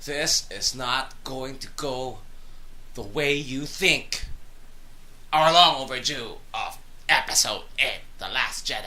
this is not going to go the way you think. Our long overdue of episode 8, The Last Jedi.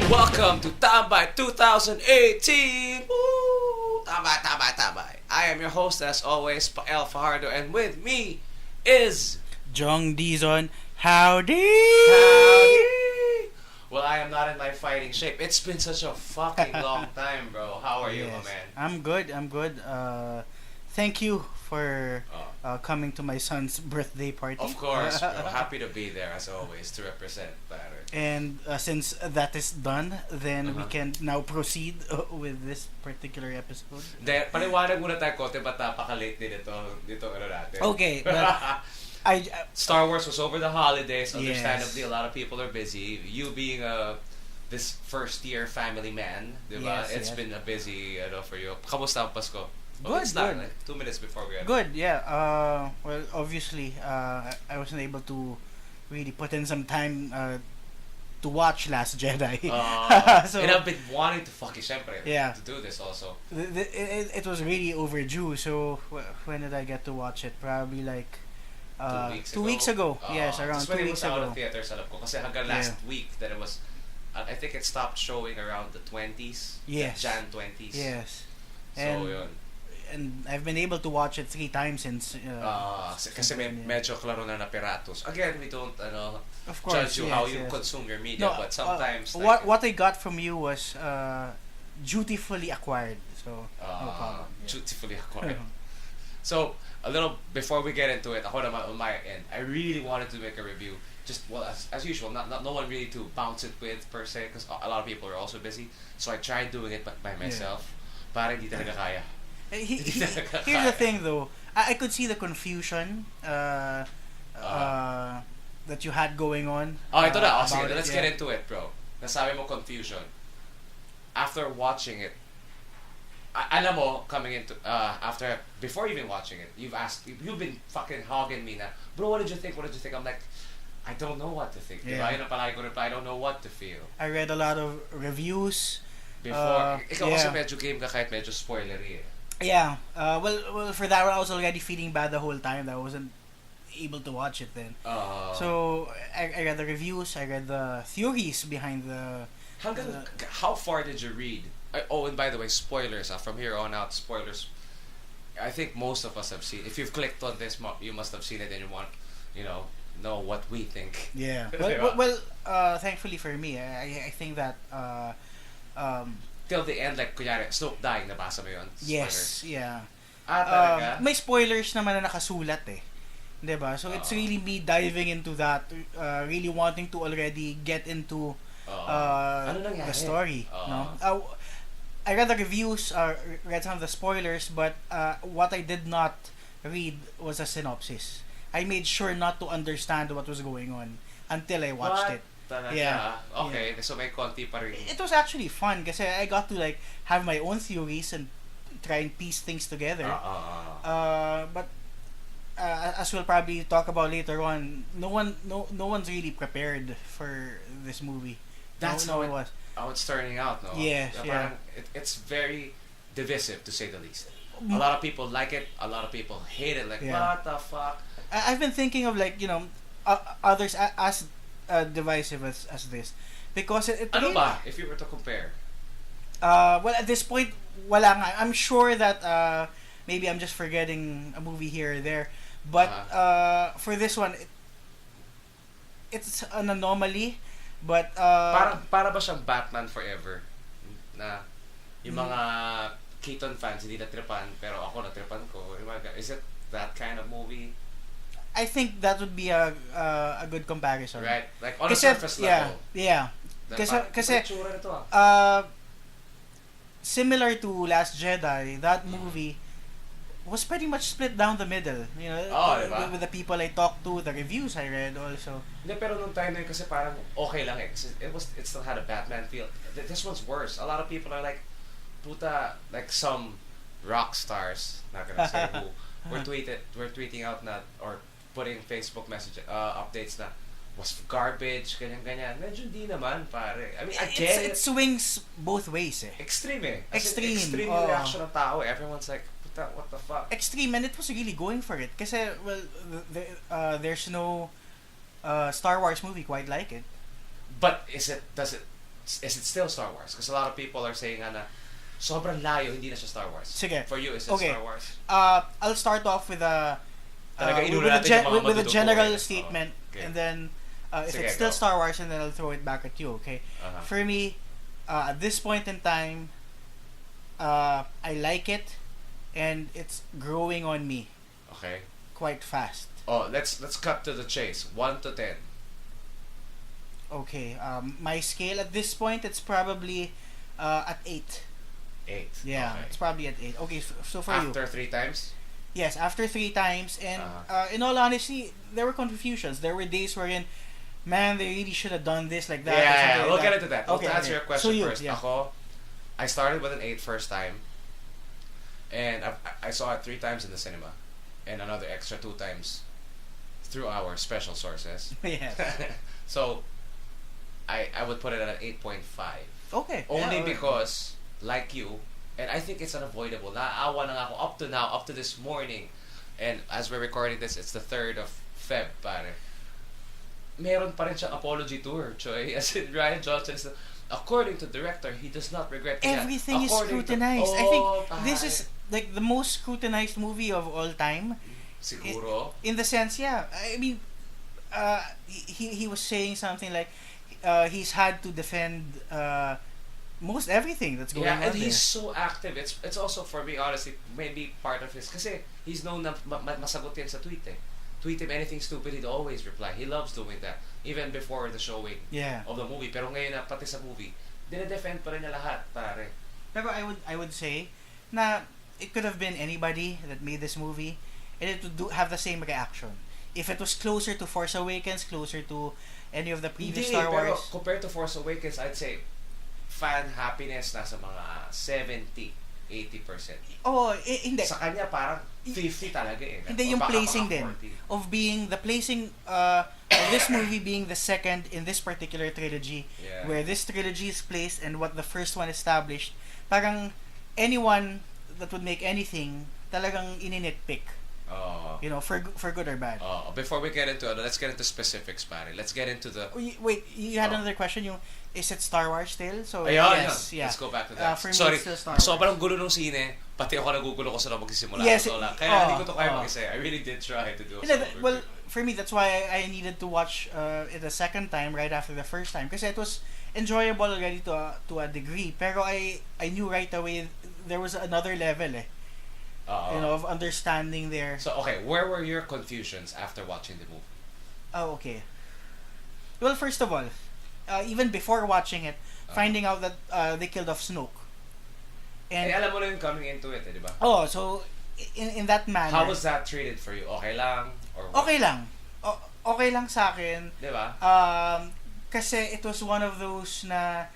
Welcome to Tambay 2018! Woo! Tambay! I am your host as always, El Fajardo, and with me is... Jong Dizon. Howdy! Well, I am not in my fighting shape. It's been such a fucking long time, bro. How are you, my man? I'm good. Thank you for coming to my son's birthday party. Of course, bro. Happy to be there as always to represent better. And since that is done, then we can now proceed with this particular episode. Paliwanag muna tayo konti, ba't napaka-late din dito ano natin. Okay, but Star Wars was over the holidays. Understandably, a lot of people are busy. You being this first-year family man, diba? It's been a busy for you. Kamusta ang Pasko? Good. Like 2 minutes before we end. Good, yeah. Well, obviously, I wasn't able to really put in some time to watch Last Jedi. So, and I've been wanting to to do this also. It was really overdue. So when did I get to watch it? Probably like 2 weeks ago. Yes, around 2 weeks ago. Out of theaters, alam ko. Kasi hanggang last week that it was, I think it stopped showing around the 20s. Yes. Jan 20s. Yes. So yun. And I've been able to watch it 3 times since. Kasi medyo klaro na piratos. Again, we don't of course, judge you how you consume your media, but sometimes what I got from you was dutifully acquired. So no problem. Dutifully acquired. So a little before we get into it, ako naman on my end, I really wanted to make a review. Just as usual, not no one really to bounce it with per se, because a lot of people are also busy. So I tried doing it by myself. Para hindi talaga kaya. Here's the thing though, I could see the confusion that you had going on. Ito na. Sige, let's get into it, bro. Nasabi mo confusion. After watching it, alam mo, coming into, before even watching it, you've been fucking hogging me na, bro, what did you think? I'm like, I don't know what to think. Yeah. Yun ang palagi ko reply, I don't know what to feel. I read a lot of reviews. Before, ikaw kasi medyo game ka kahit medyo spoilery eh. Yeah. Well, for that one, I was already feeling bad the whole time that I wasn't able to watch it then. So I read the reviews. I read the theories behind the. How far did you read? And by the way, spoilers. From here on out, spoilers. I think most of us have seen. If you've clicked on this, you must have seen it, and you want, know what we think. Yeah. well, thankfully for me, I think that. Till the end, like, kunyari, Snoke dying, nabasa mo yun? Yes, yeah. Talaga? May spoilers naman na nakasulat eh. Diba? So it's really me diving into that, really wanting to already get into the story. No? I read the reviews, read some of the spoilers, but what I did not read was a synopsis. I made sure not to understand what was going on until I watched it. Talaga? Yeah. Okay, so may konti pa rin. It was actually fun kasi I got to like have my own theories and try and piece things together. But as we'll probably talk about later on, no one's really prepared for this movie. That's how it was. How it's turning out, no? Yes, yeah. It's very divisive to say the least. A lot of people like it, a lot of people hate it. Like, what the fuck? I've been thinking of like, others as divisive as this because it ano ba if you were to compare? Well, at this point wala nga. I'm sure that maybe I'm just forgetting a movie here or there, but for this one it's an anomaly, but para ba siyang Batman Forever na yung mga Keaton fans hindi natripan pero ako natripan ko? Is it that kind of movie? I think that would be a good comparison. Right? Like on a surface level. Yeah. Kasi similar to Last Jedi, that movie was pretty much split down the middle. You know, diba? with the people I talked to, the reviews I read also. Hindi, pero nung time na yun kasi parang okay lang eh. Kasi it still had a Batman feel. This one's worse. A lot of people are like, puta, like some rock stars, not gonna say who, were tweeting out na, or putting Facebook message updates na, was garbage, ganyan. Medyo di naman, pare. I mean, I get it. It swings both ways eh. Extreme eh. Extreme yung reaction ng tao eh. Everyone's like, puta, what the fuck? Extreme, and it was really going for it. Kasi, well, there's no Star Wars movie quite like it. But is it still Star Wars? Because a lot of people are saying na sobrang layo, hindi na siya Star Wars. Sige. For you, is it Star Wars? I'll start off with a general statement, okay. And then if Sige, it's still go. Star Wars, and then I'll throw it back at you, okay? Uh-huh. For me, at this point in time, I like it, and it's growing on me. Okay. Quite fast. Oh, let's cut to the chase. 1 to 10. Okay. My scale at this point, it's probably at 8. 8. Yeah, okay. It's probably at 8. Okay, so for you. After 3 times? Yes, after 3 times, and in all honesty, there were confusions. There were days wherein, man, they really should have done this like that. Yeah, we'll get into that. Okay, to answer your question so first. Ako, I started with an 8 first time, and I saw it 3 times in the cinema, and another extra 2 times through our special sources. Yes. So, I would put it at an 8.5. Okay. Only because, like you, and I think it's unavoidable. Naawa na nga ako up to now, up to this morning. And as we're recording this, it's the 3rd of Feb, pare. Meron pa rin siyang apology tour, Choy. As in, Ryan Johnson is according to the director, he does not regret it. Everything is scrutinized. I think this is like the most scrutinized movie of all time. Siguro. In the sense, yeah. I mean, he was saying something like he's had to defend most everything that's going on. Yeah, and there. he's so active. It's also, for me, honestly, maybe part of his, kasi he's known na masagot yan sa tweet eh. Tweet him anything stupid, he'd always reply. He loves doing that. Even before the showing of the movie. Pero ngayon na, pati sa movie, dinedefend pa rin niya lahat, pare. Pero I would say na it could have been anybody that made this movie, and it would have the same reaction. If it was closer to Force Awakens, closer to any of the previous Star Wars. Pero compared to Force Awakens, I'd say fan happiness nasa mga 70-80%. Oh, hindi. Sa kanya parang 50 talaga eh. Hindi, yung placing din. Of being, the placing of this movie being the second in this particular trilogy, where this trilogy is placed and what the first one established, parang anyone that would make anything, talagang ininitpick. You know, for good or bad. Before we get into it, let's get into specifics, pare. Let's get into the... Wait, you had another question? Yung, is it Star Wars still? So, yes, yeah. Let's go back to that. For Sorry, me, it's still Star Wars. sobrang gulo nung sine, pati ako nagugulo ko sa magsisimula. Yes, kaya hindi ko to kaya mag-isa. I really did try to do it. Well, for me, that's why I needed to watch it a second time right after the first time. Because it was enjoyable already to a degree. Pero I knew right away there was another level eh. You know, of understanding there. So, okay, where were your confusions after watching the movie? Oh, okay. Well, first of all, even before watching it, finding out that they killed off Snoke. And alam mo na yung coming into it, di ba? Oh, so in that manner. How was that treated for you? Okay lang? Or what? Okay lang. Okay lang sa akin. Di ba? Kasi it was one of those na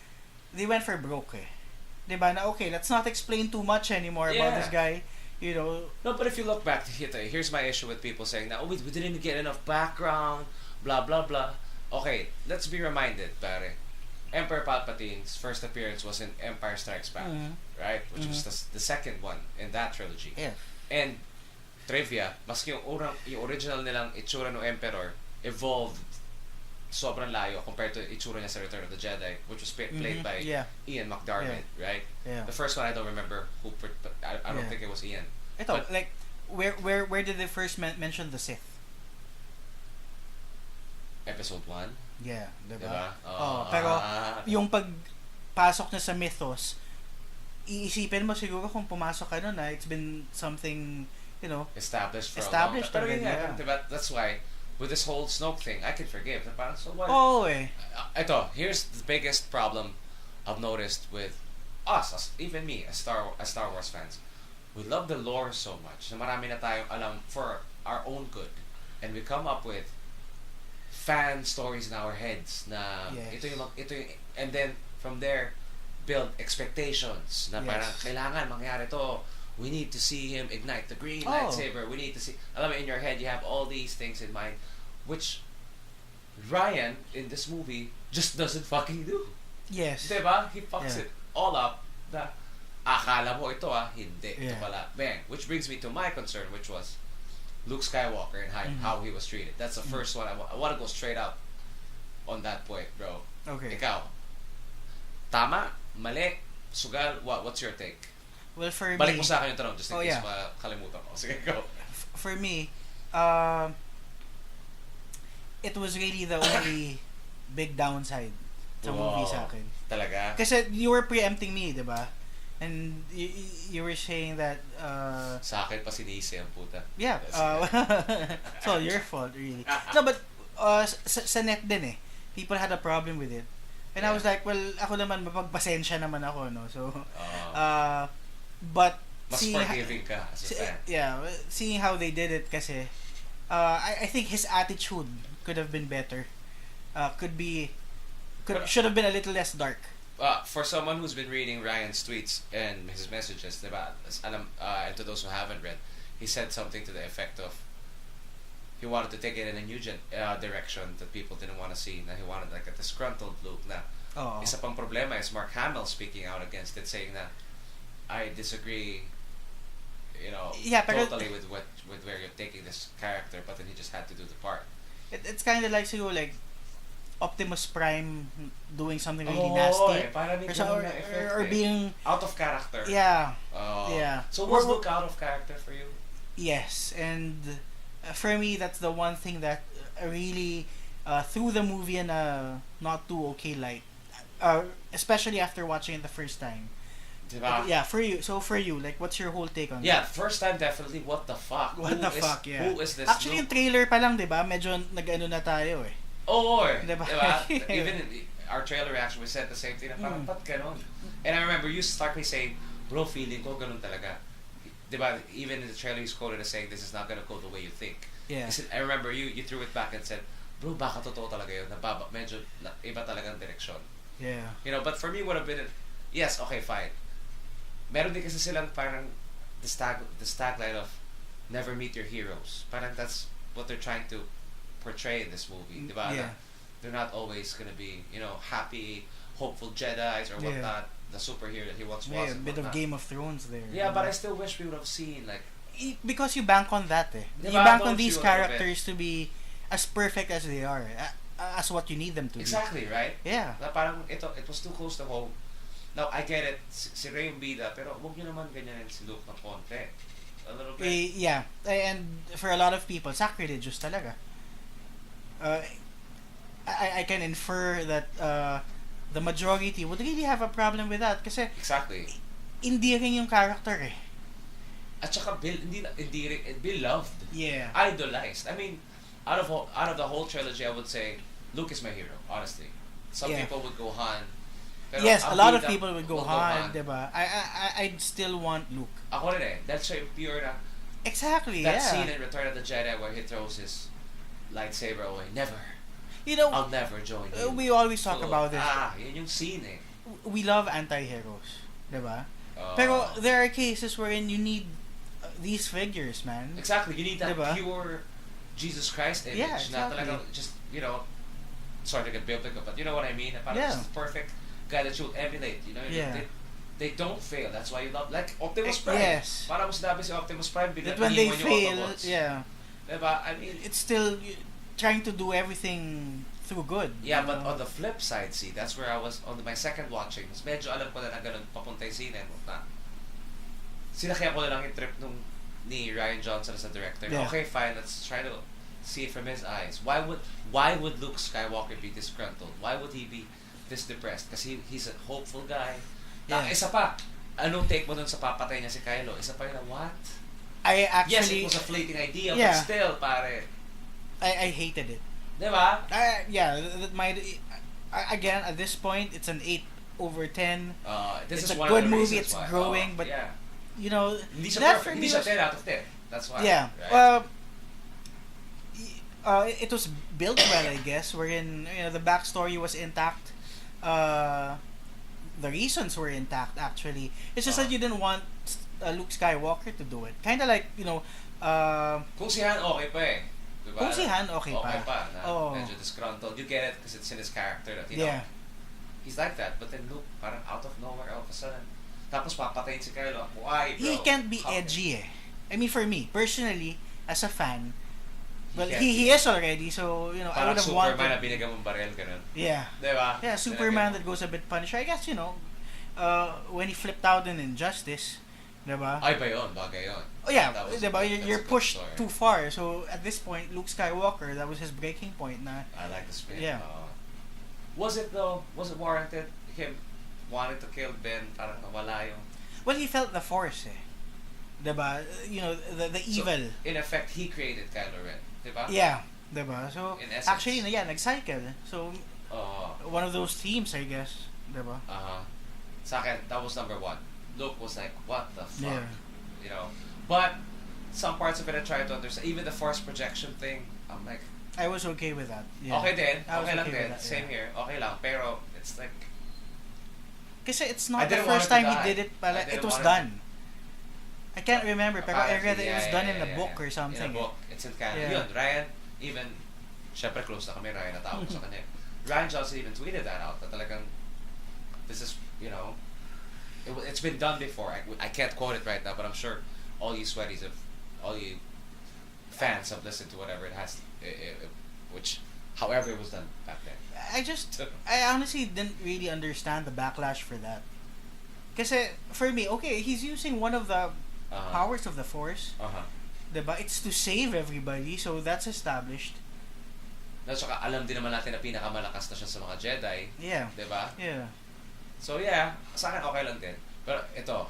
they went for broke eh. Di ba? Na okay, let's not explain too much anymore about this guy. You know. No, but if you look back, here's my issue with people saying that, we didn't get enough background, blah, blah, blah. Okay, let's be reminded, pare. Emperor Palpatine's first appearance was in Empire Strikes Back, right? Which was the second one in that trilogy. Yeah. And trivia, maski yung original nilang itsura ng Emperor evolved sobrang layo compared to itsura niya sa Return of the Jedi, which was played by Ian McDiarmid, right? Yeah. The first one I don't remember who, but I don't think it was Ian. Ito, but, like, where did they first mention the Sith? Episode 1? Yeah, diba? Pero yung pagpasok niya sa mythos, iisipin mo siguro kung pumasok ka nun it's been something, you know, established for a long time. Pero diba, that's why with this whole Snoke thing, I can forgive. So what? Ito, here's the biggest problem I've noticed with us, even me, as Star Wars fans. we love the lore so much na marami na tayong alam for our own good. And we come up with fan stories in our heads na ito yung, and then from there build expectations na parang kailangan mangyari to. We need to see him ignite the green lightsaber. We need to see, alam mo, in your head you have all these things in mind, which Ryan in this movie just doesn't fucking do. Yes. Diba? He fucks it all up na akala mo ito hindi. Ito pala. Bang. Which brings me to my concern, which was Luke Skywalker and how he was treated. That's the first one. I want to go straight up on that point, bro. Okay. Ikaw. Tama? Mali? Sugal? What's your take? Well, for Balik me... mo sa akin yung tanong just in case makalimutan ko. Sige, go. For me, it was really the only big downside sa movie sa akin. Talaga? Kasi you were preempting me, di ba? And you were saying that... sa akin pa sinisi ang puta. Yeah. It's all your fault, really. No, but sa net din eh. People had a problem with it. And I was like, well, ako naman, mapagpasensya naman ako, no? So, but... Mas forgiving ka as a fan. Yeah, seeing how they did it kasi, I think his attitude could have been better. Should have been a little less dark. For someone who's been reading Ryan's tweets and his messages, diba, and to those who haven't read, he said something to the effect of he wanted to take it in a new direction that people didn't want to see. Na he wanted like a disgruntled Luke. Na isa pang problema is Mark Hamill speaking out against it, saying that I disagree, totally with where you're taking this character, but then he just had to do the part. It's kind of like like Optimus Prime doing something really nasty, or being out of character. Yeah. So was Luke out of character for you? Yes, and for me that's the one thing that really threw the movie in a not too okay light, especially after watching it the first time. Yeah, for you. So for you, like, what's your whole take on that? Yeah, first time definitely. What the fuck? Who is this? Actually, Luke? yung trailer pa lang, diba? Medyo nag-ano na tayo eh. Diba? Even in our trailer reaction, we said the same thing. Parang, ba't ganon? And I remember you start me saying, bro, feeling ko ganon talaga. Diba? Even in the trailer, he's quoted as saying, this is not gonna go the way you think. Yeah. I remember you threw it back and said, bro, baka totoo talaga yun. Medyo iba talagang direksyon. Yeah. But for me, would have been, yes, okay, fine. Meron din kasi silang parang the tagline of never meet your heroes. Parang that's what they're trying to portray in this movie, diba? Yeah. They're not always gonna be, happy, hopeful Jedis or whatnot. The superhero that he once was. A bit of Game of Thrones there. Yeah, but I still wish we would have seen like. Because you bank on that, eh. Diba? You bank on these characters to be as perfect as they are, as what you need them to be. Exactly, right? Yeah. Na parang it was too close to home. Now, I get it, si Rey yung bida, pero huwag nyo naman ganyanin si Luke ng konti. A little bit. Yeah, and for a lot of people, sacrilegious talaga. I can infer that the majority would really have a problem with that kasi exactly. Endearing yung character eh. At saka beloved. Yeah. Idolized. I mean, out of the whole trilogy, I would say Luke is my hero, honestly. Some people would go Han. Pero yes, a lot of people would go Han, diba? I'd still want Luke. Ako rin eh. That's siya yung pure na. Exactly, that scene in Return of the Jedi where he throws his lightsaber away. Never. I'll never join you. We always talk about this. Yun yung scene eh. We love anti-heroes, diba? Pero there are cases wherein you need these figures, man. Exactly. You need that diba? Pure Jesus Christ image. Yeah, exactly. Na talagang just, sorry to get biblical, but you know what I mean? Parang just perfect guy that you'll emulate, they don't fail. That's why you love, like Optimus Prime. Yes. Para mo sinabi si Optimus Prime, that when they fail, diba? I mean, it's still trying to do everything through good. Yeah, but on the flip side, see, that's where I was on my second watching. Mas medyo alam ko na ganun papunta yung scene na. Sinakya ko na lang yung trip ni Ryan Johnson as a director. Yeah. Okay, fine. Let's try to see it from his eyes. Why would Luke Skywalker be disgruntled? Why would he be this depressed? Kasi he's a hopeful guy. Yeah. Isa pa, anong take mo dun sa papatay niya si Kylo? Isa pa yun, what? I actually... Yes, it was a fleeting idea, but still, pare. I hated it. Diba? Again, at this point, it's an 8/10. This it's is a one good of the movie, it's why. growing, but you know, Hindi siya that perfect. for Hindi me siya was, 10 out of 10. That's why. yeah. Right? It was built well, I guess. Wherein the backstory was intact. The reasons were intact. Actually, it's just that you didn't want Luke Skywalker to do it. Kind of like Kung si Han okay pa eh. Diba? Kung si Han okay pa. Okay pa. Na, oh. Medyo disgruntled. You get it because it's in his character that, he's like that. But then Luke, parang out of nowhere, all of a sudden. Tapos papatayin si Kylo. Why, bro? He can't be edgy eh. I mean, for me, personally, as a fan, well, he is already, so, I would have wanted... Superman na binigyan mong baril, ganun. Yeah. Diba? Yeah, Superman that goes a bit Punisher. I guess, when he flipped out in Injustice, diba? Ay ba yun? Bagay yun. Oh yeah, diba? You're pushed too far. So, at this point, Luke Skywalker, that was his breaking point na... I like the spin. Yeah. Was it warranted? Him wanted to kill Ben, parang nawala yung... Well, he felt the Force eh. Diba? The evil. So, in effect, he created Kylo Ren. Diba? Yeah. Diba? So, in essence, actually, nag-cycle. So, one of those themes, I guess. Diba? Sa akin, that was number one. Luke was like, what the fuck? Yeah. But, some parts of it I tried to understand. Even the Force projection thing, I'm like... I was okay with that. Yeah. Okay din. Okay lang with din. that, Same here. Okay lang. Pero, it's like... Kasi it's not the first time he did it, it was done. I can't remember, pero I read that it was done in a book or something. In a book. It's in canon. Yun, Ryan, even, syempre close na kami, Ryan, natawag sa kanya. Ryan Johnson even tweeted that out, that talagang, this is, it's been done before. I can't quote it right now, but I'm sure all you sweaties all you fans have listened to whatever it has, which, however it was done back then. I honestly didn't really understand the backlash for that. Kasi, for me, okay, he's using one of the powers of the Force. Diba? It's to save everybody, so that's established. Saka alam din naman natin na pinakamalakas na siya sa mga Jedi. Yeah. Diba? Yeah. So yeah, sa akin okay lang din. Pero ito,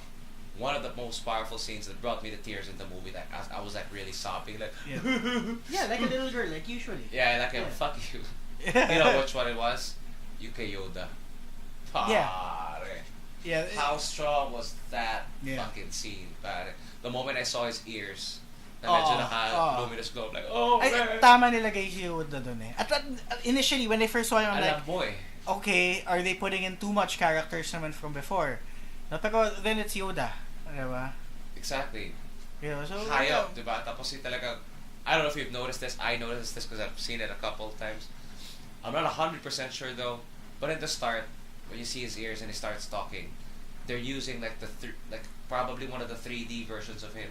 one of the most powerful scenes that brought me to tears in the movie, that I was like really sobbing, like yeah, like a little girl, like usually. Yeah, like fuck you. You know which one it was? UK Yoda. Yeah. How strong was that fucking scene? Pare. The moment I saw his ears, na medyo naka-luminous glow, like, tama nilagay si Yoda dun eh. At initially, when I first saw him, I'm like, okay, are they putting in too much characters naman from before? No, pero then it's Yoda. Diba? Exactly. Yeah, so, high up, diba? Tapos talaga, I don't know if you've noticed this. I noticed this because I've seen it a couple of times. I'm not 100% sure though, but at the start, when you see his ears and he starts talking, they're using like probably one of the 3D versions of him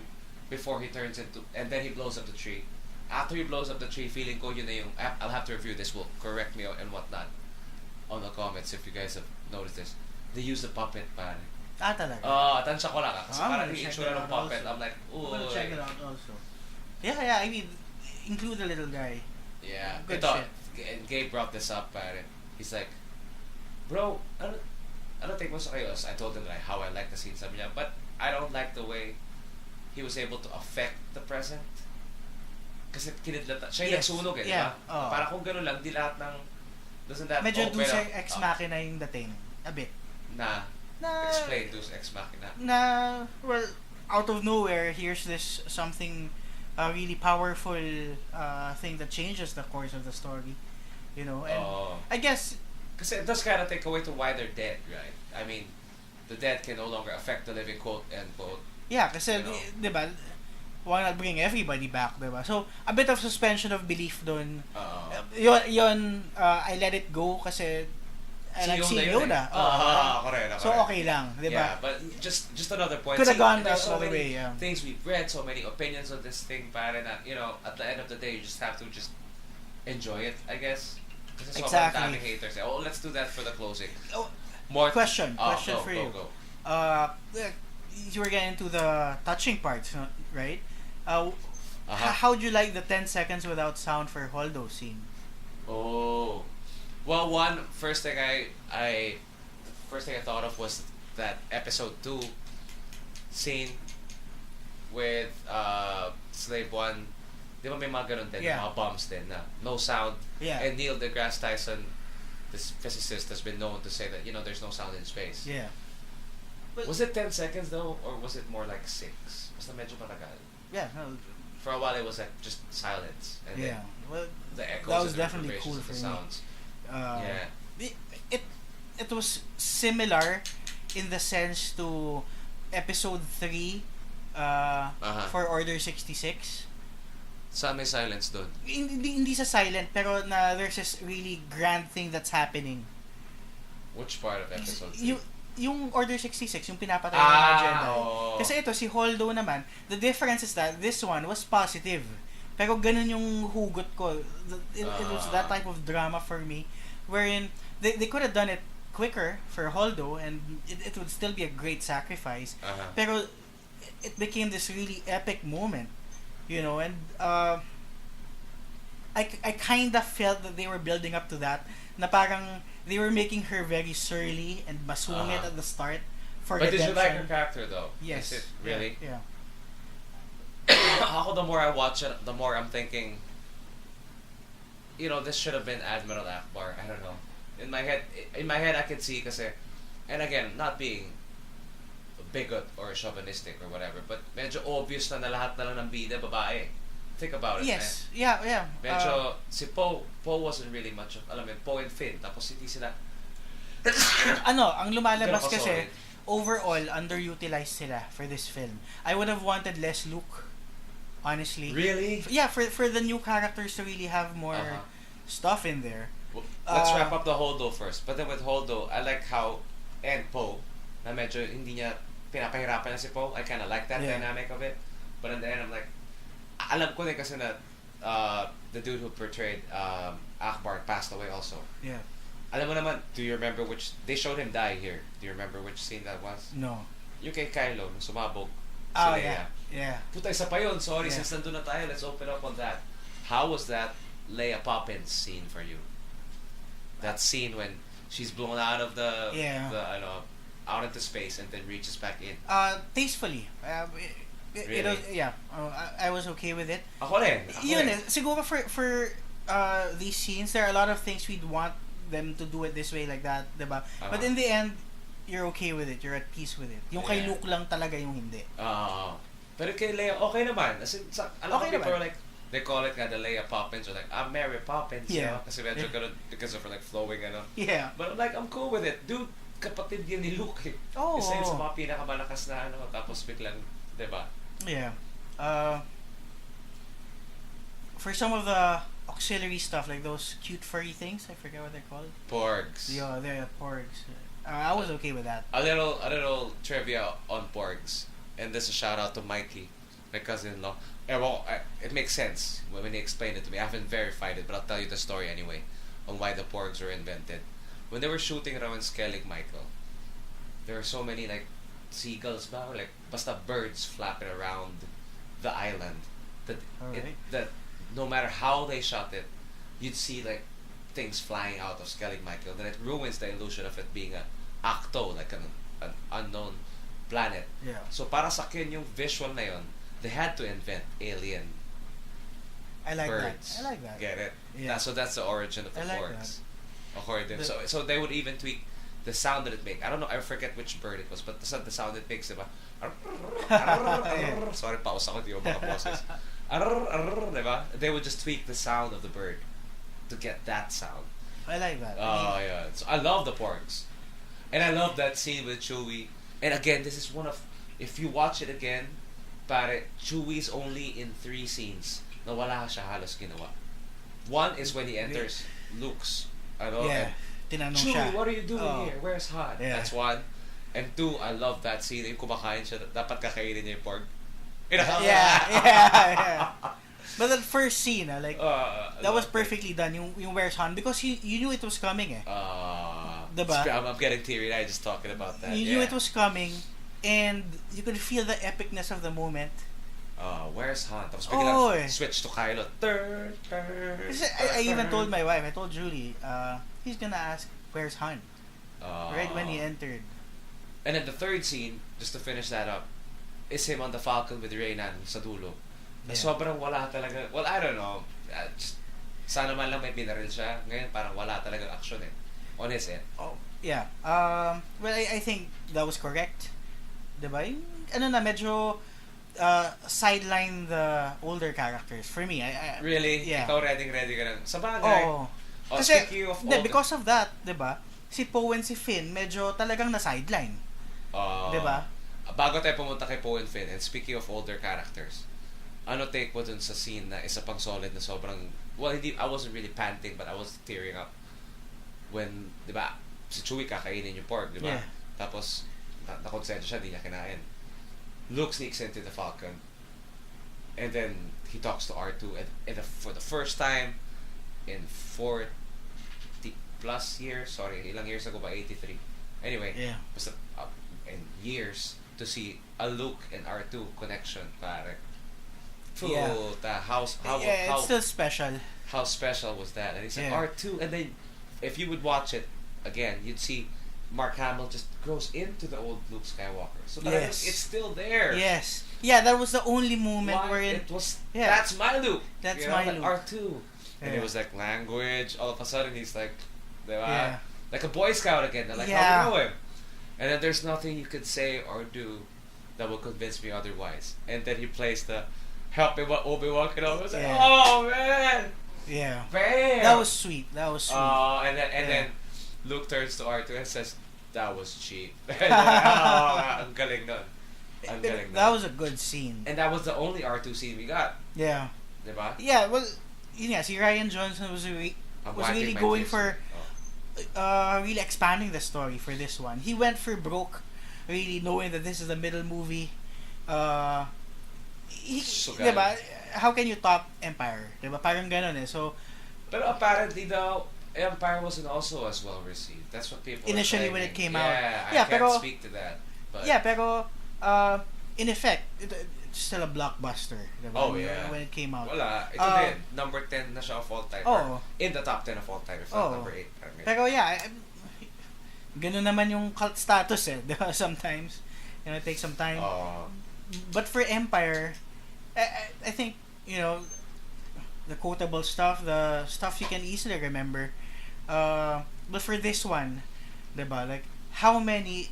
before he turns into, and then he blows up the tree. After he blows up the tree, feeling ko yun na yung, I'll have to review this, will correct me and whatnot on the comments if you guys have noticed this. They use the puppet, pare. Talaga? Tansya ko lang kasi parang yung itsura ng puppet, I'm like, ooh. I'm gonna check it out also. Yeah, I mean, include the little guy. Yeah. Good Ito, shit. and Gabe brought this up, pare. He's like, bro, I don't think mo sa kayo. I told him like how I like the scene, sabi niya, but I don't like the way he was able to affect the present. Kasi kinidlat, siya yung nagsunog eh, yeah. Diba? Para kung gano'n lang, di lahat ng, doesn't that medyo Deus Ex Machina yung dating. A bit. Explain Deus Ex Machina. Well, out of nowhere, here's this something really powerful thing that changes the course of the story. And I guess... Because it does kind of take away to why they're dead, right? I mean, the dead can no longer affect the living, quote, end quote. Yeah, kasi, diba, why not bring everybody back, diba? So, a bit of suspension of belief dun. Yun, I let it go kasi I like seeing Yoda. Correct. So, okay lang, diba? Yeah, but just another point. Could have gone the so other way, yeah. Things we've read, so many opinions on this thing, pare, na, at the end of the day, you just have to just enjoy it, I guess. Exactly. Haters. Let's do that for the closing. More question for you. Go. You were getting into the touching parts, right? How do you like the 10 seconds without sound for Holdo scene? Oh, well, first thing I thought of was that episode 2 scene with Slave 1. Di ba may mga ganun din, mga bombs din na no sound. Yeah. And Neil deGrasse Tyson, this physicist, has been known to say that there's no sound in space. Yeah. But, was it 10 seconds though, or was it more like 6? Basta medyo matagal. Yeah, no. For a while it was like just silence, and Yeah, well, the echoes that was and the definitely cool reverberations of for the me. sounds. Yeah. It was similar in the sense to episode 3 for Order 66. Saan may silence doon? Hindi sa silent, pero na there's this really grand thing that's happening. Which part of episode 3? Yung Order 66, yung pinapatay ng mga Jedi. Oh. Kasi ito, si Holdo naman, the difference is that this one was positive. Pero ganun yung hugot ko. It was that type of drama for me, wherein they could have done it quicker for Holdo, and it would still be a great sacrifice. Pero it became this really epic moment, you know, and I kind of felt that they were building up to that, na parang they were making her very surly and masungit at the start for But redemption. did you like her character though? Yes. Is it really? Yeah. Ako, the more I watch it, the more I'm thinking, you know, this should have been Admiral Akbar. I don't know. In my head, I could see kasi, and again, not being a bigot or chauvinistic or whatever, but medyo obvious na lahat na lang ng bida babae. Think about it. Yes. Yeah. Medyo si Poe wasn't really much of, alam mo, Poe and Finn, tapos hindi sila. Ang lumalabas kasi, overall, underutilized sila for this film. I would have wanted less Luke, honestly. Really? Yeah, for the new characters to really have more stuff in there. Well, let's wrap up the Holdo first. But then with Holdo, I like how, and Poe, na medyo hindi niya pinapahirapan na si Poe. I kind of like that dynamic of it. But in the end, I'm like, alam ko din kasi na the dude who portrayed Akbar passed away also. Yeah. Alam mo naman, do you remember which, they showed him die here. Do you remember which scene that was? No. Yung kay Kylo, nung sumabog. Oh, yeah. Yeah. Puta, isa pa yun. Sorry, since nandun na tayo, let's open up on that. How was that Leia Poppins scene for you? That scene when she's blown out of the out into space and then reaches back in. Tastefully. It was, I was okay with it. Ako rin. Yun eh. Siguro for these scenes, there are a lot of things we'd want them to do it this way, like that, diba? But in the end, you're okay with it. You're at peace with it. Yung kay Luke lang talaga yung hindi. Pero kay Leia, okay naman. As in, a lot of people are like, they call it the Leia Poppins, or like, I'm Mary Poppins. Yeah. Kasi medyo ganun, because of her like flowing, Yeah. But I'm like, I'm cool with it. Dude, kapatid yun ni Luke eh. Oh. Isa yun sa mga pinakamalakas na tapos biglang, diba? Yeah. For some of the auxiliary stuff, like those cute furry things, I forget what they're called. Porgs. Yeah, they're porgs. I was okay with that. A little trivia on porgs, and this is a shout out to Mikey, my cousin-in-law. Well, it makes sense when he explained it to me. I haven't verified it, but I'll tell you the story anyway on why the porgs were invented. When they were shooting around Skellig Michael, there were so many like seagulls, or like basta birds flapping around the island that no matter how they shot it, you'd see like things flying out of Skellig Michael. Then it ruins the illusion of it being a acto, like an unknown planet. Yeah. So para sa akin yung visual na yun, they had to invent alien I like birds. that. I like that. Get it? Yeah. So that's the origin of the porgs. According to them. So they would even tweak the sound that it makes. I don't know, I forget which bird it was, but the sound it makes, diba? Sorry, pause ako, di ko mga boses. Diba? They would just tweak the sound of the bird to get that sound. I like that. Yeah. So I love the porgs. And I love that scene with Chewie. And again, this is one of, if you watch it again, pare, Chewie's only in 3 scenes na wala siya halos ginawa. One is when he enters Luke's, tinanong Chewie, siya. what are you doing here? Where's Han? Yeah. That's one. And 2, I love that scene. Yung kumakain siya, dapat kakainin niya yung porg. Yeah. But that first scene, that was perfectly done. Yung Where's Han? Because you knew it was coming eh. Diba? I'm getting teary-eyed just talking about that. You knew it was coming, and you could feel the epicness of the moment. Where's Han? Tapos biglang switch to Kylo. I even told my wife, I told Julie, he's gonna ask, where's Han? Right when he entered. And then the third scene, just to finish that up, is him on the Falcon with Reynan sa dulo. Na sobrang wala talaga. Well, I don't know. Just, sana man lang may binaril siya. Ngayon parang wala talaga action eh. On his end. Oh, yeah. Well, I think that was correct. Diba? Yung, ano na, medyo sideline the older characters. For me, Really? yeah. Ikaw ready ka lang. Sa bagay. Oo. Kasi, Speaking of older... because of that, diba? Si Poe and si Finn, medyo talagang na-sideline. Diba? Bago tayo pumunta kay Poe and Finn, and speaking of older characters, ano take mo dun sa scene na isa pang solid na sobrang... Well, I wasn't really panting, but I was tearing up when, diba, si Chewie kakainin yung pork, diba? Yeah. Tapos, nakonsensya siya, di niya kinain. Luke sneaks into the Falcon, and then he talks to R2, and for the first time in 40 plus years, sorry, ilang years ago ba? 83. Anyway, yeah. Basta, in years, to see a Luke and R2 connection, pare. Yeah. It's still special. How special was that? And he said R2, and then if you would watch it again, you'd see Mark Hamill just grows into the old Luke Skywalker. So it's still there. Yes. Yeah, that was the only moment where it was. Yeah. That's my Luke. That's my Luke. R2, and it was like language. All of a sudden, he's like, like a Boy Scout again. They're like, how do you know him? And then there's nothing you could say or do that will convince me otherwise. And then he plays the help me what Obi-Wan can always say. Oh man. Yeah. Bam. That was sweet. And then Luke turns to R2 and says, "That was cheap." Ang galing nun. That was a good scene. And that was the only R2 scene we got. Yeah. Diba? Yeah, well, see, Ryan Johnson was really going for really expanding the story for this one. He went for broke, really knowing that this is a middle movie. Diba? How can you top Empire? Diba? Parang ganun eh. So, but apparently though, Empire wasn't also as well received. That's what people initially when it came out. I can't speak to that. But pero in effect, it's still a blockbuster. Diba? Oh yeah. When it came out. Wala. Ito din. Number 10 na siya of all time. In the top 10 of all time. If not number 8. Pero ganun naman yung cult status eh. Diba? Sometimes. It takes some time. But for Empire, I think, the quotable stuff, the stuff you can easily remember. But for this one, diba? Like, how many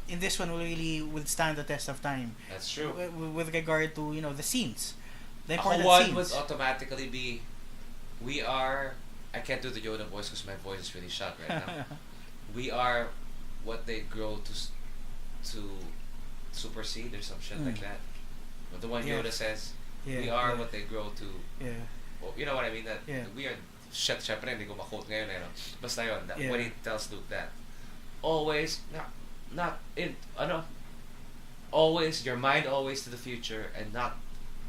in this one will really withstand the test of time? That's true. With regard to, the scenes. The important one scenes. would automatically be, I can't do the Yoda voice because my voice is really shot right now. We are what they grow to supersede or some shit like that. But the one Yoda says, we are what they grow to. Yeah. Well, you know what I mean? That we are. Syempre, hindi ko ma-quote ngayon eh. No? Basta yun. When he tells Luke that, always, always, your mind always to the future and not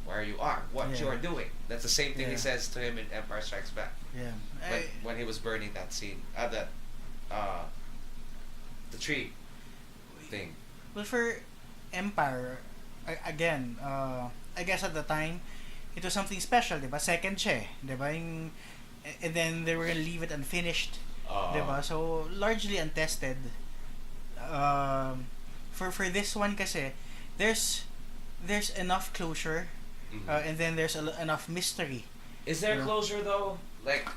where you are, what you are doing. That's the same thing he says to him in Empire Strikes Back. Yeah. When he was burning that scene, the tree thing. Well, for Empire, again, I guess at the time, it was something special, diba? Second siya, diba? And then they were gonna leave it unfinished, diba? So, largely untested. For this one kasi, there's enough closure, and then there's enough mystery. Is there closure though? Like,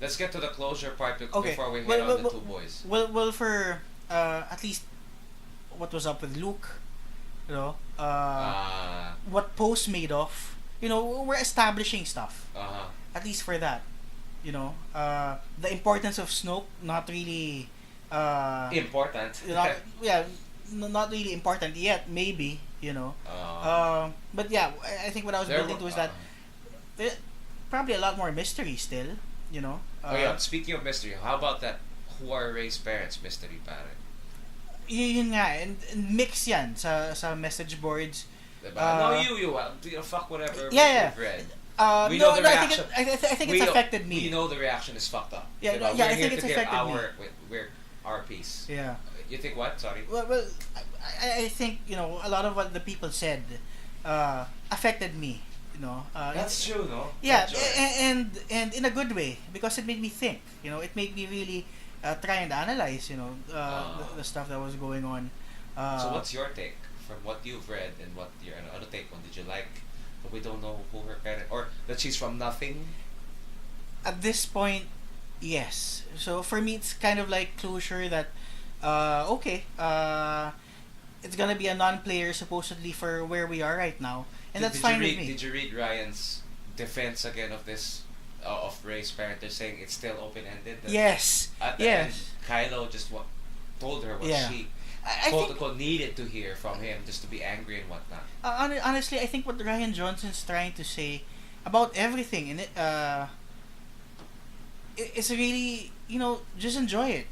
let's get to the closure part before we hit on the two boys. Well, for at least what was up with Luke, what Poe's made of, we're establishing stuff. At least for that, the importance of Snoke, not really important. Not really important yet, maybe, but yeah, I think what I was building to is that there probably a lot more mystery still, speaking of mystery, how about that who are Rey's parents mystery, pare? Yun nga, and mix yan sa message boards. No, you fuck whatever you've read. We know the reaction. I think it's affected me. We know the reaction is fucked up. Yeah, I think it's affected me. We're our piece. Yeah. You think what? Sorry. Well, I think a lot of what the people said affected me. That's true, no? Yeah, and in a good way, because it made me think. It made me really try and analyze. The stuff that was going on. So what's your take from what you've read and what your other take on? Did you like that we don't know who her parent or that she's from nothing? At this point, yes. So for me, it's kind of like closure that it's gonna be a non-player supposedly for where we are right now, and that's fine with me. Did you read Ryan's defense again of this of Rey's parent? They're saying it's still open-ended. Yes. At the end, Kylo just told her what she quote unquote needed to hear from him, just to be angry and whatnot. Honestly, I think what Ryan Johnson's trying to say about everything in it, it's really, just enjoy it.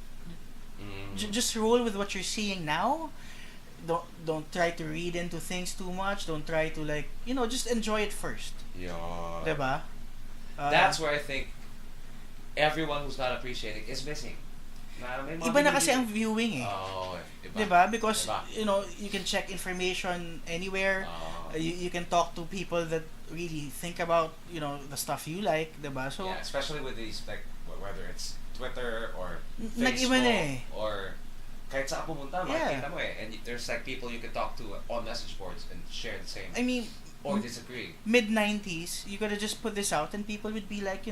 Just roll with what you're seeing now. Don't try to read into things too much. Don't try to just enjoy it first. Yeah. Diba? That's where I think everyone who's not appreciating is missing. Iba na kasi ang viewing eh. Oh, iba. Diba? Because, you can check information anywhere. You can talk to people that really think about, the stuff you like. Diba? So, yeah, especially with these, whether it's Twitter or nag-iba na eh. Or kahit saan pumunta, makikita mo eh. And there's people you can talk to on message boards and share the same. I mean, or disagree. Mid-90s, you could have just put this out and people would be like,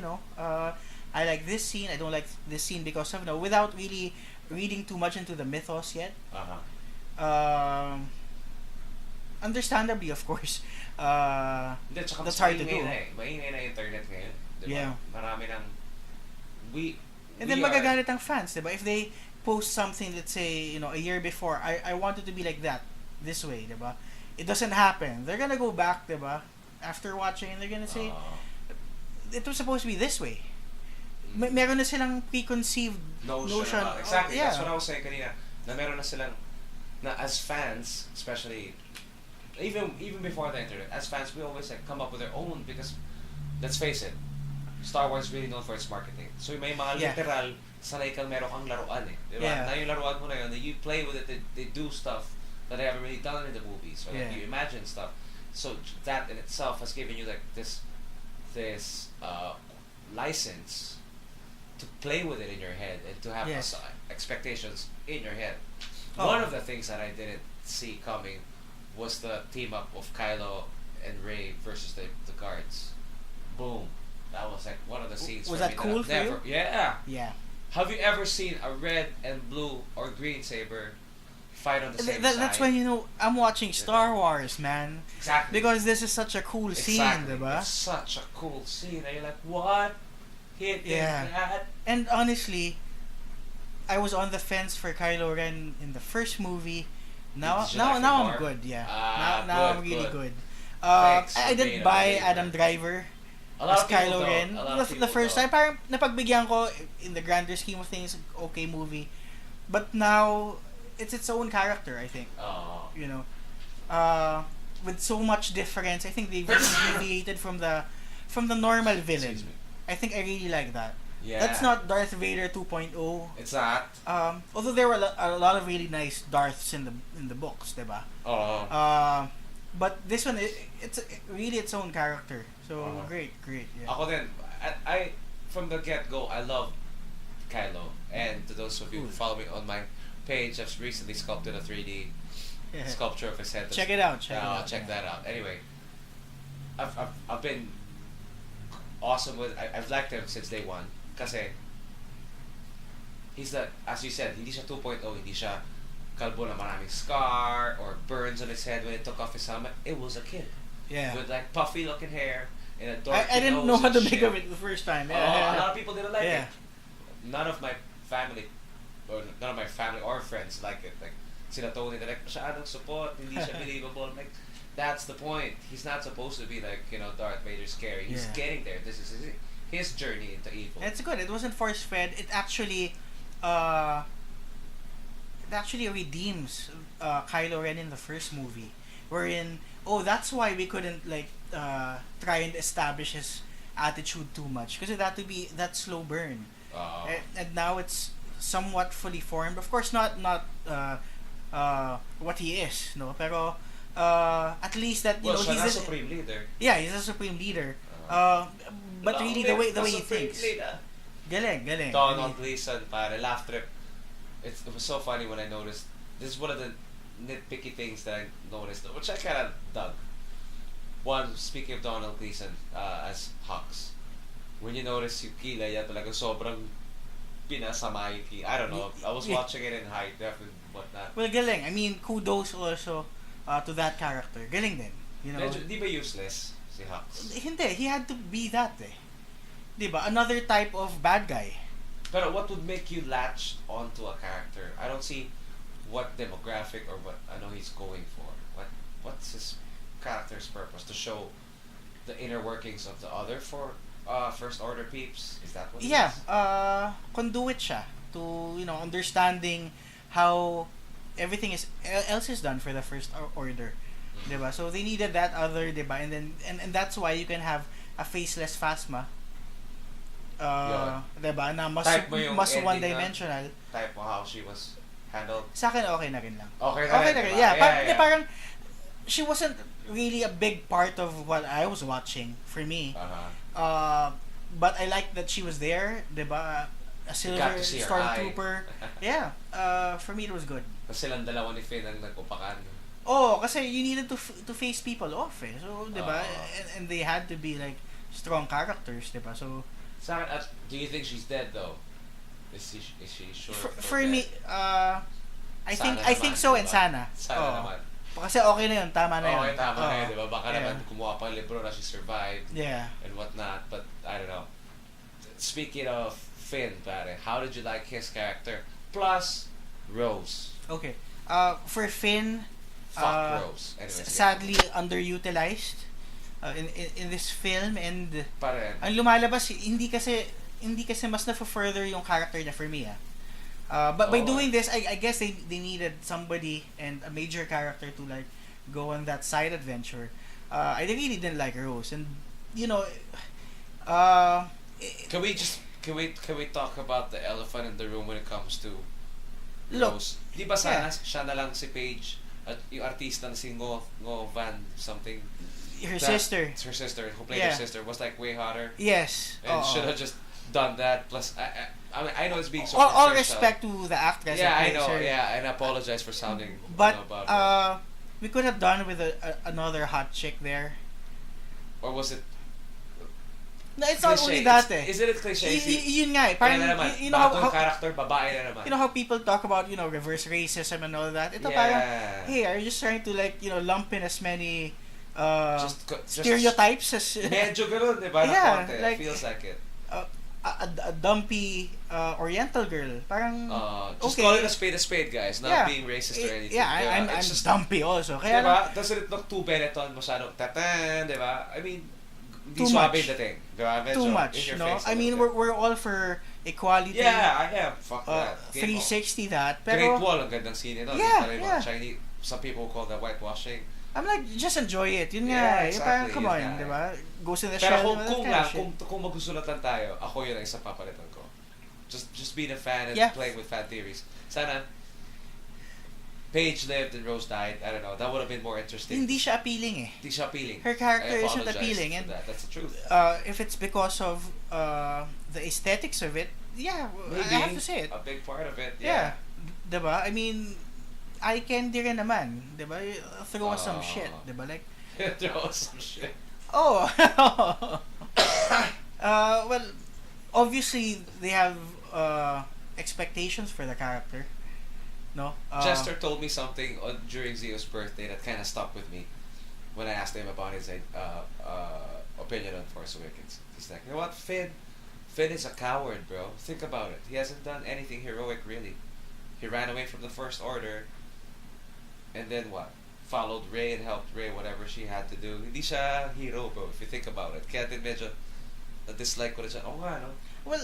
I like this scene, I don't like this scene because of, without really reading too much into the mythos yet. Understandably, of course. That's hard to do. Maingay na internet ngayon. Diba? Yeah. Marami nang... And then magagalit ang fans, diba? If they post something, let's say, a year before, I want it to be like that, this way, diba? It doesn't happen. They're gonna go back, diba? After watching, and they're gonna say, it was supposed to be this way. Meron na silang preconceived notion. Exactly. That's what I was saying kanina. Na meron na silang, na as fans, especially, even before the internet, as fans, we always come up with our own because, let's face it, Star Wars is really known for its marketing. So may mga literal, sanay kang meron kang laruan eh. Diba? Na yung laruan mo na yun, you play with it, they do stuff that they haven't really done in the movies. So you imagine stuff. So that in itself has given you this license to play with it in your head and to have expectations in your head. One of the things that I didn't see coming was the team up of Kylo and Rey versus the guards. Boom. That was one of the scenes. Was that cool for you? Yeah. Yeah. Have you ever seen a red and blue or green saber fight on the same side? That's when I'm watching Star Wars, man. Exactly. Because this is such a cool scene, diba? It's such a cool scene. And you're like, what? Hit that? And honestly, I was on the fence for Kylo Ren in the first movie. Now I'm good. Yeah. Now I'm really good. I didn't buy Adam Driver as Kylo Ren. The first time, parang napagbigyan ko in the grander scheme of things, okay movie. But now, it's its own character, I think. With so much difference, I think they've deviated from the normal villain. I think I really like that. Yeah. That's not Darth Vader 2.0. It's not. Although there were a lot of really nice Darths in the books, diba? But this one, it's really its own character. So great. Yeah. Ako din, I from the get-go, I love Kylo. And to those of you who follow me on my page, I've recently sculpted a 3D sculpture of his head. Check it out. Check that out. Anyway, I've been awesome with. I've liked him since day one. Kasi he's as you said, hindi siya 2.0, hindi siya kalbo na maraming scar or burns on his head when he took off his helmet. It was a kid. Yeah. With puffy looking hair and a dorky I didn't know how to make of it the first time. A lot of people didn't like it. None of my family or friends like it. Like sila Tony, they're like, masyadong support, hindi siya believable. Like, that's the point. He's not supposed to be like, Darth Vader scary. He's getting there. This is his journey into evil. It's good. It wasn't force-fed. It actually redeems Kylo Ren in the first movie, wherein that's why we couldn't try and establish his attitude too much because it had to be that slow burn. And now it's somewhat fully formed. Of course, not what he is, no. Pero at least that he's a supreme leader. Yeah, he's a supreme leader. But really the way he thinks. Galing. Donald Gleason, pare, laugh trip. It was so funny when I noticed. This is one of the nitpicky things that I noticed, which I kind of dug. One, speaking of Donald Gleason as Hux, when you notice yung kilay niya talaga sobrang pinasamay. I don't know. I was watching it in high def and whatnot. Well, galing. I mean, kudos also to that character. Galing din. You know? Medyo, di ba useless si Hux? Hindi. He had to be that eh. Di ba? Another type of bad guy. Pero what would make you latch onto a character? I don't see what demographic or what he's going for. What's his character's purpose? To show the inner workings of the other first order peeps? Is that what it is? Conduit siya to, understanding how everything else is done for the first order. Diba? So they needed that other, diba? And then and that's why you can have a faceless Phasma. Diba? Na mas one-dimensional. Type mo how she was handled. Sa akin okay na rin lang. Okay na rin. Yeah. Parang she wasn't really a big part of what I was watching for me. But I liked that she was there, diba? A silver stormtrooper. Yeah. For me it was good. Kasi silang dalawa ni Finn ang nag-upakan. Oh, kasi you needed to face people off eh. So, diba? And they had to be like strong characters, diba? So, do you think she's dead though? Is she sure? For me, I think so, and sana. Sana naman. Kasi okay na yun, tama na yun. Okay, tama na yun, diba? Baka naman kumuha pa libro na she survived. Yeah. And whatnot, but I don't know. Speaking of Finn, pare, how did you like his character? Plus, Rose. Okay. For Finn, Rose. Anyways, sadly underutilized in this film, and ang lumalabas hindi kasi mas na-further yung character niya for me. But by doing this, I guess they needed somebody and a major character to like go on that side adventure. I really didn't like Rose, and can we talk about the elephant in the room when it comes to Rose? Di ba sana siya na lang si Paige at yung artista na si Ngo Van something? Her sister who played her sister was like way hotter. Yes. And should have just done that. Plus, I mean, I know it's being so all respect to the actress. Yeah, I know. Yeah, and I apologize for sounding. But we could have done with another hot chick there. Or was it? No, it's not only that. Is it a cliche? Yun nga eh. Parang, you know how character, babae na naman. You know how people talk about reverse racism and all that. Ito parang, hey, are you just trying to like lump in as many stereotypes as medyo ganun, diba? Yeah, like, feels like it. A dumpy Oriental girl. Parang just call it a spade, guys. Not being racist or anything. Yeah, I'm just dumpy also. Kaya diba? Doesn't it look too Benetton? Masyadong tatan, diba? I mean, too much. Diba? Medyo too much, no? I mean, we're all for equality. Yeah, I am. Fuck that. 360 that. Pero, Great Wall, ang gandang scene ito. Yeah. Chinese, some people call that whitewashing. I'm like, just enjoy it. Yun nga. Exactly. Parang, come on, diba? Goes in the shell. Pero kung magsusulatan tayo, ako yun ang isang papalitan ko. Just being a fan and playing with fan theories. Sana, Paige lived and Rose died. I don't know. That would have been more interesting. Hindi siya appealing eh. Hindi siya appealing. Her character isn't appealing. And that's the truth. If it's because of the aesthetics of it, yeah, maybe I have to say it. A big part of it, yeah. Diba? I mean, eye candy rin naman. Diba? Throw us some shit. Diba? Like, throw us some shit. Oh. Well, obviously, they have expectations for the character. No? Chester told me something during Zio's birthday that kind of stuck with me when I asked him about his opinion on Force Awakens. He's like, you know what, Finn is a coward, bro. Think about it. He hasn't done anything heroic, really. He ran away from the First Order, and then what? Followed Rey and helped Rey whatever she had to do. Hindi siya hero, bro, if you think about it. Kaya din medyo dislike ko na siya. Oh nga, no? Well,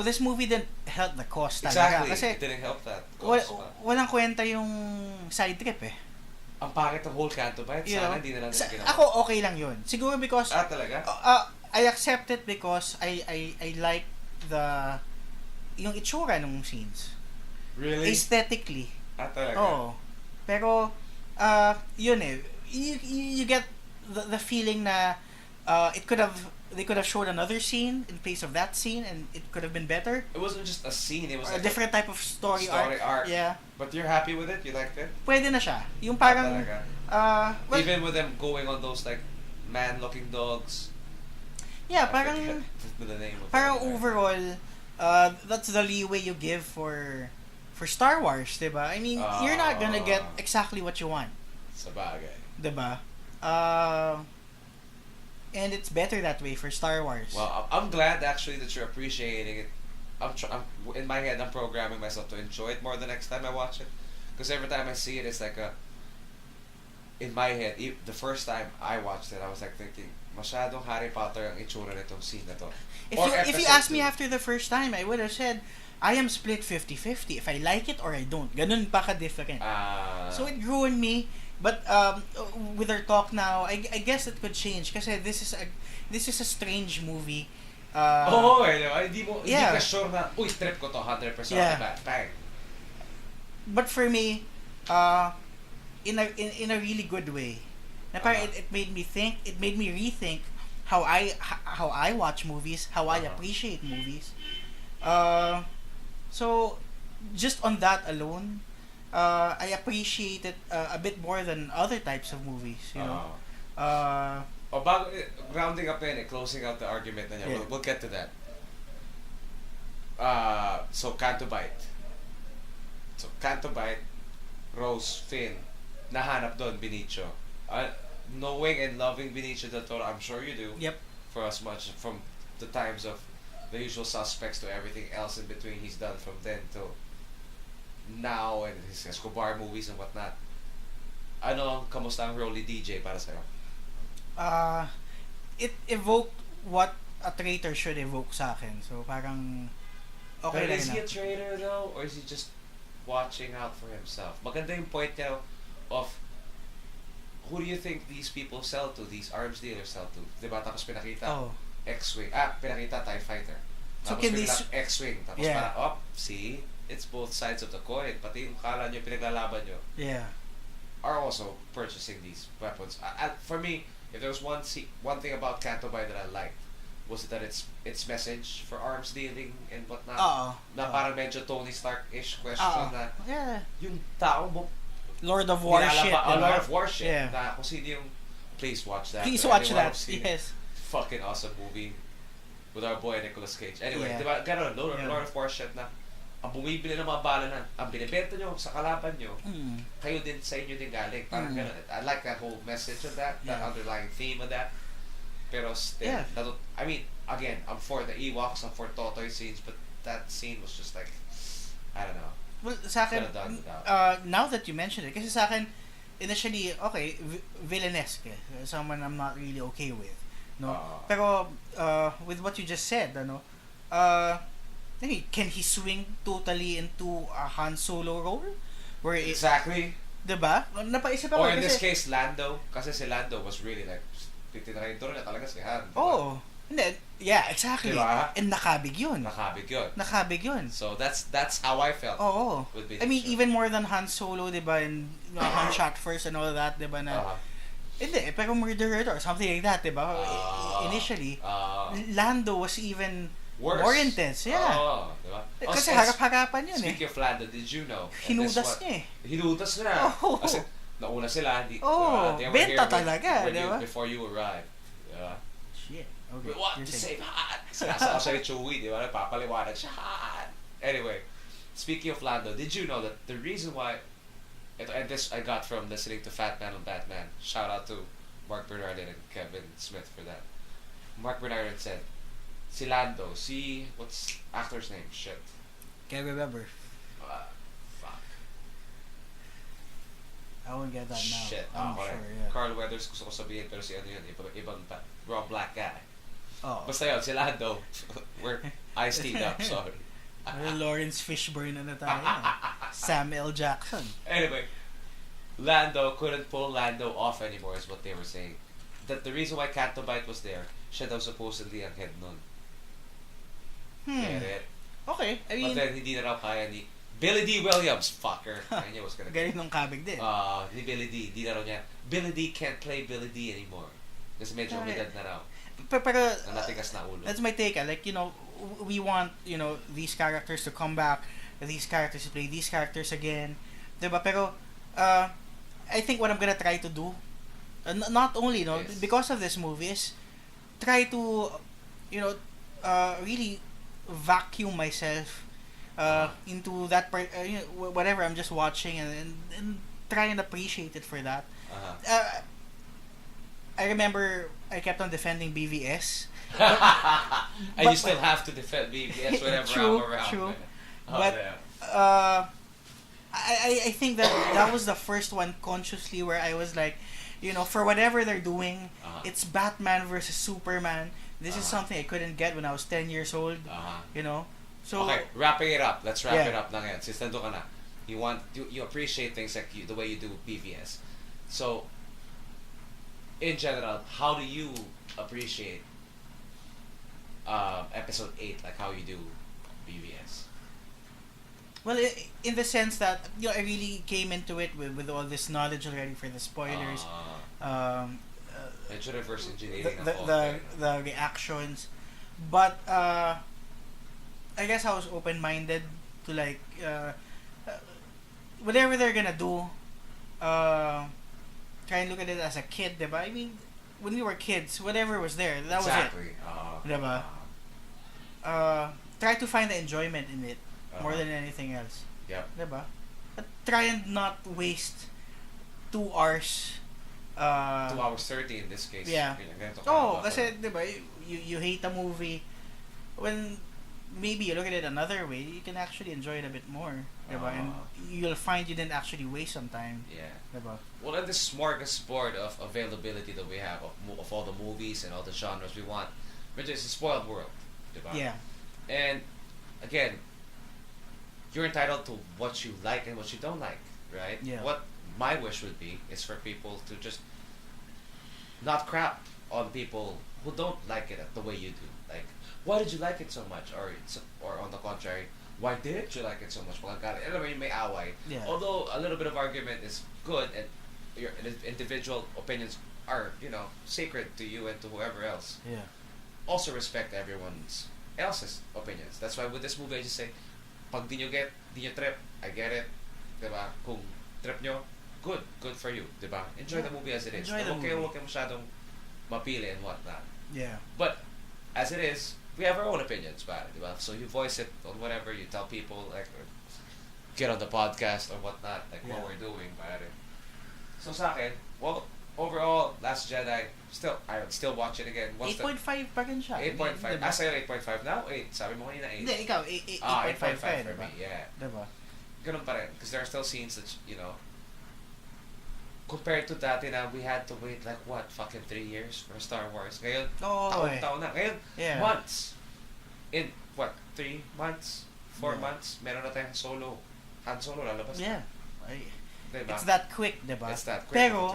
this movie didn't help the cause talaga. Exactly. Kasi it didn't help that cause. Walang kwenta yung side trip eh. Ang pangit ng whole canto ba? Sana hindi na lang nila ginawa. Ako okay lang yun. Siguro because talaga? I accept it because I like yung itsura ng scenes. Really? Aesthetically. Talaga? Oo. Pero yun eh. You get the feeling na they could have showed another scene in place of that scene, and it could have been better. It wasn't just a scene; it was a like different type of story arc. Yeah. But you're happy with it? You liked it? Pwede na siya. Yung parang well, even with them going on those like man-looking dogs. Yeah, parang the name of parang overall that's the leeway you give for Star Wars, diba? I mean, you're not gonna get exactly what you want. Sabagay. Diba? And it's better that way for Star Wars. Well, I'm glad actually that you're appreciating it. I'm in my head, I'm programming myself to enjoy it more the next time I watch it. Because every time I see it, it's like in my head, the first time I watched it, I was like thinking, masyadong Harry Potter ang itsura nitong scene na to. If you asked me after the first time, I would have said, I am split 50-50. If I like it or I don't. Ganun pa ka-different. So it grew on me. But with our talk now, I guess it could change. Kasi this is a strange movie. Hindi ka sure na, trip ko to 100%. Yeah. Bang. But for me, in a really good way. Na parang it made me think, it made me rethink how I watch movies, how I appreciate movies. So just on that alone, I appreciate it a bit more than other types of movies, you know. Rounding up closing out the argument na niya, we'll get to that. So Canto Bite, Rose, Finn, nahanap doon Benicio. Knowing and loving Benicio del Toro, I'm sure you do. Yep. For as much from the times of The Usual Suspects to everything else in between he's done from then to now and his Escobar movies and whatnot. Kamusta ang role ni DJ para sa'yo? It evoked what a traitor should evoke sa akin. So parang okay. But is he a traitor though? Or is he just watching out for himself? Maganda yung point niya of who do you think these people sell to? These arms dealers sell to? Diba? Tapos pinakita X-Wing. Pinakita TIE Fighter. So tapos can these X-Wing. Tapos parang, see? It's both sides of the coin. Pati yung kala nyo, pinaglalaban nyo. Yeah. Are also purchasing these weapons. For me, if there was one thing about Canto Bite that I liked, was that its message for arms dealing and whatnot. Na parang medyo Tony Stark-ish question na yung tao mo Lord of Warship. Lord of Warship. Yeah. Na kung sino yung please watch that. Please watch that. Yes. Fucking awesome movie with our boy Nicolas Cage. Anyway, diba, gano'n, Lord of Warship na ang bumibili ng mga bala na ang binibenta nyo sa kalaban nyo, kayo din sa inyo din galing. Parang gano'n. I like that whole message of that underlying theme of that. Pero still, I mean, again, I'm for the Ewoks, I'm for Totoy scenes, but that scene was just like, I don't know. Well, sa akin, now that you mention it, kasi sa akin, initially, villainesque. Someone I'm not really okay with. No? Pero, with what you just said, can he swing totally into a Han Solo role? Exactly. Diba? Napaisip ako. Or in this case, Lando. Kasi si Lando was really like, titinarito na talaga si Han. Diba? Hindi, yeah, exactly. Diba? And nakabig yun. Nakabig yun. So that's how I felt. I mean, even more than Han Solo, diba? And Han shot first and all that, diba? Hindi, pero murderer or something like that, diba? Initially, Lando was even worse. More intense, yeah. Diba? Kasi harap-harapan yun Speaking of Lando, did you know? Hinudas niya Hinudas na. Kasi nauna sila. Benta talaga, diba? Before you arrived. Diba? Shit. Okay. We want to save Han. Sinasama siya ni Chewie, di ba? Papaliwanag siya, Han. Anyway, speaking of Lando, did you know that the reason why, and this I got from listening to Fat Man on Batman, shout out to Mark Bernardin and Kevin Smith for that. Mark Bernardin said, si Lando, what's actor's name? Shit. Can't remember. Fuck. I won't get that now. Shit. I'm sure, yeah. Carl Weathers gusto ko sabihin, pero si ano yun, ibang raw black guy. Basta yun, si Lando, we're Ice-T'd up, sorry. Lawrence Fishburne na tayo. Sam L. Jackson. Anyway, Lando couldn't pull Lando off anymore is what they were saying. That the reason why Canto Bite was there, siya daw supposedly ang head nun. Get it? Okay. I mean, but then hindi na raw kaya ni Billy D. Williams, fucker. I knew it was gonna galing nung kabig din. Ni Billy D. Di na raw niya. Billy D can't play Billy D anymore. Kasi medyo umidad na raw. Pero natigas na ulo. That's my take. Like, we want, these characters to come back, these characters to play these characters again. Diba? Pero, I think what I'm gonna try to do, not only, because of this movie, is try to, really vacuum myself into that whatever I'm just watching and try and appreciate it for that. I remember I kept on defending BVS. And you still have to defend BVS whenever I'm around. True. Oh, But I think that was the first one consciously where I was like, for whatever they're doing, it's Batman versus Superman. This is something I couldn't get when I was 10 years old. So okay, wrapping it up. Let's wrap it up na ngayon. Since nandun ka na, you appreciate things like the way you do BVS. So, in general, how do you appreciate episode 8, like how you do BVS? Well, in the sense that I really came into it with all this knowledge already for the spoilers, the reactions, but I guess I was open-minded to like whatever they're gonna do. Try and look at it as a kid, diba? I mean, when we were kids, whatever was there, that was it. Diba? Try to find the enjoyment in it more than anything else. Yep. Diba? But try and not waste 2 hours. 2 hours 30 in this case. Yeah. Kasi, diba, you hate a movie. When maybe you look at it another way, you can actually enjoy it a bit more. Diba? And you'll find you didn't actually waste some time. Yeah. Diba? Well, in this smorgasbord of availability that we have of all the movies and all the genres we want, which is a spoiled world. Diba? Yeah. And again, you're entitled to what you like and what you don't like, right? Yeah. What my wish would be is for people to just not crap on people who don't like it the way you do. Like, why did you like it so much? Or on the contrary, why didn't you like it so much? Alam mo yung may away. Yeah. Although a little bit of argument is good and your individual opinions are, sacred to you and to whoever else. Yeah. Also respect everyone's else's opinions. That's why with this movie I just say, pag di nyo trip, I get it. Diba? Kung trip nyo, good for you. Diba? Enjoy the movie as it is. Huwag kayo masyadong mapili and whatnot. Yeah. But, as it is, we have our own opinions about it. Diba? So you voice it on whatever, you tell people, like, get on the podcast or whatnot, like what we're doing about it. So sa akin, well, overall, Last Jedi, I would still watch it again. 8.5 pa rin siya. 8.5. Sa'yo 8.5 now? 8. Sabi mo kanina 8. Hindi, ikaw, 8.5 for diba? me, yeah. Diba? Ganun pa rin. Because there are still scenes that, compared to dati na we had to wait like what, fucking 3 years for Star Wars. Ngayon, taon na. Ngayon, months. In, what, 3 months? 4 months? Meron na tayong Han Solo lalabas na. Yeah. Diba? It's that quick, diba? It's that quick. Pero,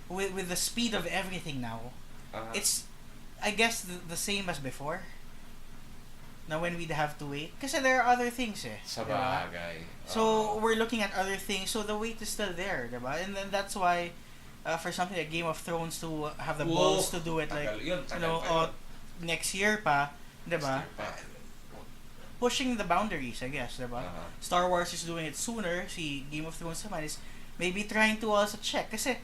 with the speed of everything now, it's, I guess, the same as before. Now when we'd have to wait. Kasi there are other things Sa bagay. So, we're looking at other things. So, the wait is still there, diba? And then that's why, for something like Game of Thrones to have the balls to do it, like, next year pa, diba? Pushing the boundaries, I guess, diba? Star Wars is doing it sooner. Si Game of Thrones naman is maybe trying to also check. Kasi,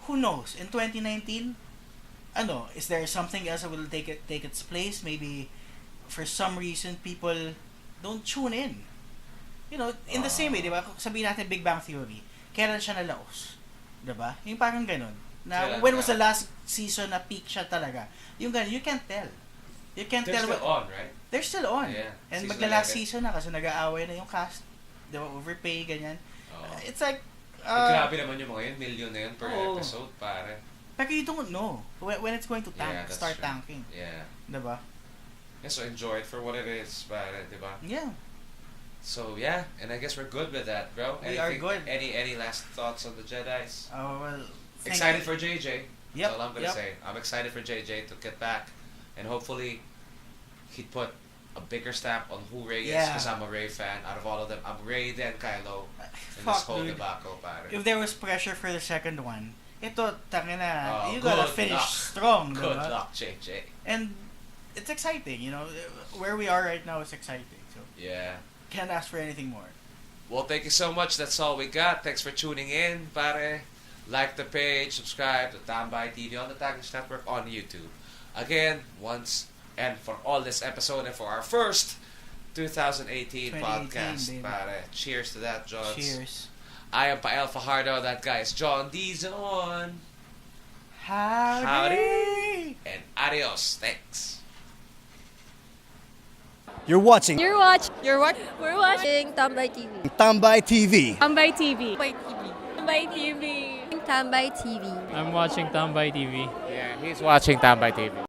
who knows? In 2019, is there something else that will take its place? Maybe, for some reason, people don't tune in. In the same way, diba? Sabihin natin Big Bang Theory. Kailan siya nalaos? Diba? Yung parang ganun. When was the last season na peak siya talaga? Yung ganun, you can't tell. You can't They're tell. Still on, right? They're still on. Yeah. And magla-last season na kasi nag-aaway na yung cast. Diba? Overpay, ganyan. It's like... grabe naman yung mga yun. Million na yun per episode, pare. Pero you don't know when it's going to start true. tanking. Yeah. Diba? Yeah, so enjoy it for what it is, pare. Diba? Yeah. So, yeah. And I guess we're good with that, bro. We are good. Any last thoughts on the Jedis? Oh, well... Excited for JJ. Yep. That's all I'm going to say. I'm excited for JJ to get back. And hopefully, he'd put a bigger stamp on who Rey is, because I'm a Rey fan. Out of all of them, I'm Rey, then Kylo. In this whole debacle, pare. If there was pressure for the second one, ito, tangina, you gotta finish strong, Good diba? luck, JJ. And it's exciting, where we are right now is exciting. So yeah. Can't ask for anything more. Well, thank you so much. That's all we got. Thanks for tuning in, pare. Like the page, subscribe to Tambay TV on the Taglish Network on YouTube. Again, once And for all this episode and for our first 2018 podcast, baby. pare. Cheers to that, John. Cheers. I am Pael Fajardo. That guy is John Dizon. Howdy. And adios. Thanks. You're watching We're watching Tambay TV. Tambay TV. Tambay TV. Tambay TV. Tambay TV. I'm watching Tambay TV. Yeah, he's watching Tambay TV.